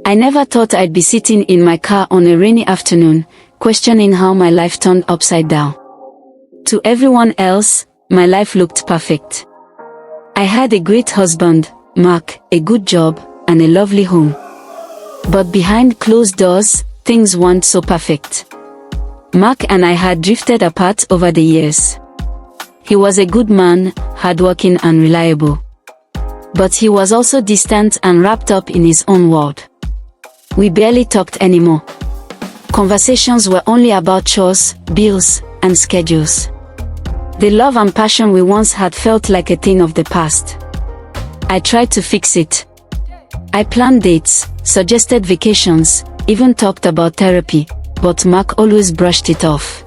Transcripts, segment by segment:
I never thought I'd be sitting in my car on a rainy afternoon, questioning how my life turned upside down. To everyone else, my life looked perfect. I had a great husband, Mark, a good job, and a lovely home. But behind closed doors, things weren't so perfect. Mark and I had drifted apart over the years. He was a good man, hardworking and reliable. But he was also distant and wrapped up in his own world. We barely talked anymore. Conversations were only about chores, bills, and schedules. The love and passion we once had felt like a thing of the past. I tried to fix it. I planned dates, suggested vacations, even talked about therapy, but Mark always brushed it off.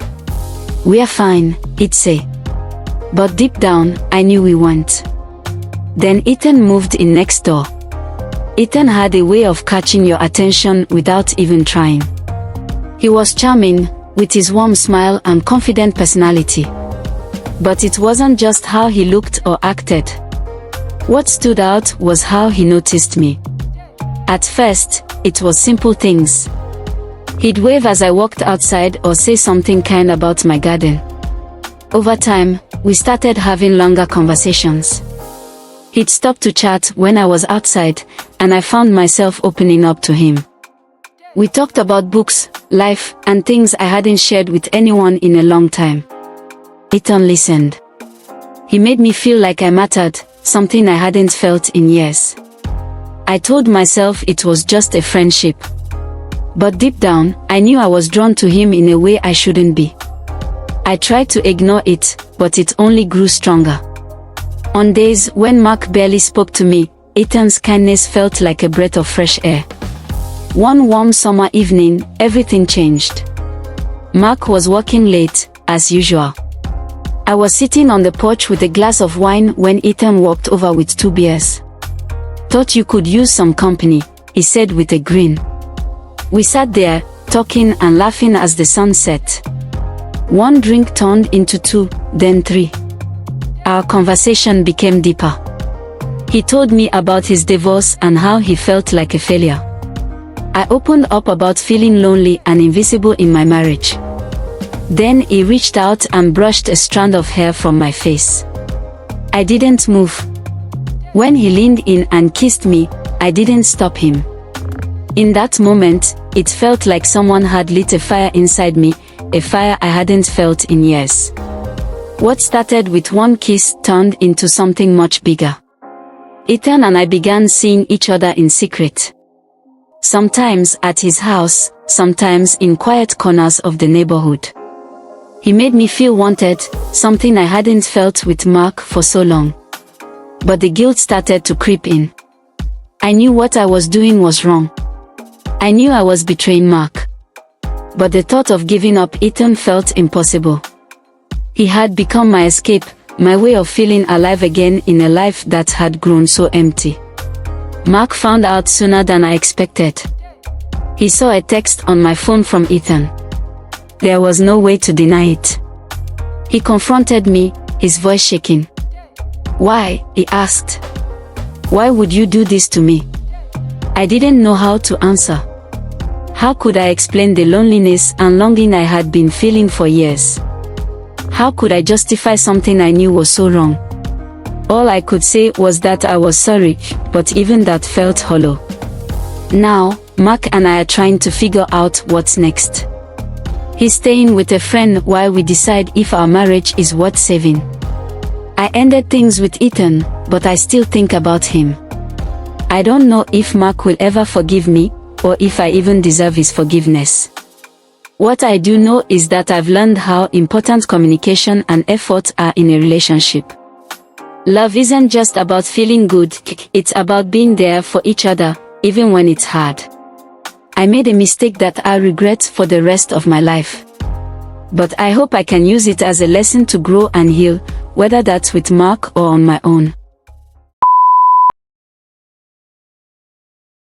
"We're fine," he'd say. But deep down, I knew we weren't. Then Ethan moved in next door. Ethan had a way of catching your attention without even trying. He was charming, with his warm smile and confident personality. But it wasn't just how he looked or acted. What stood out was how he noticed me. At first, it was simple things. He'd wave as I walked outside or say something kind about my garden. Over time, we started having longer conversations. He'd stop to chat when I was outside, and I found myself opening up to him. We talked about books, life, and things I hadn't shared with anyone in a long time. Ethan listened. He made me feel like I mattered, something I hadn't felt in years. I told myself it was just a friendship. But deep down, I knew I was drawn to him in a way I shouldn't be. I tried to ignore it, but it only grew stronger. On days when Mark barely spoke to me, Ethan's kindness felt like a breath of fresh air. One warm summer evening, everything changed. Mark was working late, as usual. I was sitting on the porch with a glass of wine when Ethan walked over with 2 beers. "Thought you could use some company," he said with a grin. We sat there, talking and laughing as the sun set. One drink turned into 2, then 3. Our conversation became deeper. He told me about his divorce and how he felt like a failure. I opened up about feeling lonely and invisible in my marriage. Then he reached out and brushed a strand of hair from my face. I didn't move. When he leaned in and kissed me, I didn't stop him. In that moment, it felt like someone had lit a fire inside me, a fire I hadn't felt in years. What started with one kiss turned into something much bigger. Ethan and I began seeing each other in secret. Sometimes at his house, sometimes in quiet corners of the neighborhood. He made me feel wanted, something I hadn't felt with Mark for so long. But the guilt started to creep in. I knew what I was doing was wrong. I knew I was betraying Mark. But the thought of giving up Ethan felt impossible. He had become my escape, my way of feeling alive again in a life that had grown so empty. Mark found out sooner than I expected. He saw a text on my phone from Ethan. There was no way to deny it. He confronted me, his voice shaking. "Why?" he asked. "Why would you do this to me?" I didn't know how to answer. How could I explain the loneliness and longing I had been feeling for years? How could I justify something I knew was so wrong? All I could say was that I was sorry, but even that felt hollow. Now, Mark and I are trying to figure out what's next. He's staying with a friend while we decide if our marriage is worth saving. I ended things with Ethan, but I still think about him. I don't know if Mark will ever forgive me, or if I even deserve his forgiveness. What I do know is that I've learned how important communication and effort are in a relationship. Love isn't just about feeling good, it's about being there for each other, even when it's hard. I made a mistake that I regret for the rest of my life. But I hope I can use it as a lesson to grow and heal, whether that's with Mark or on my own.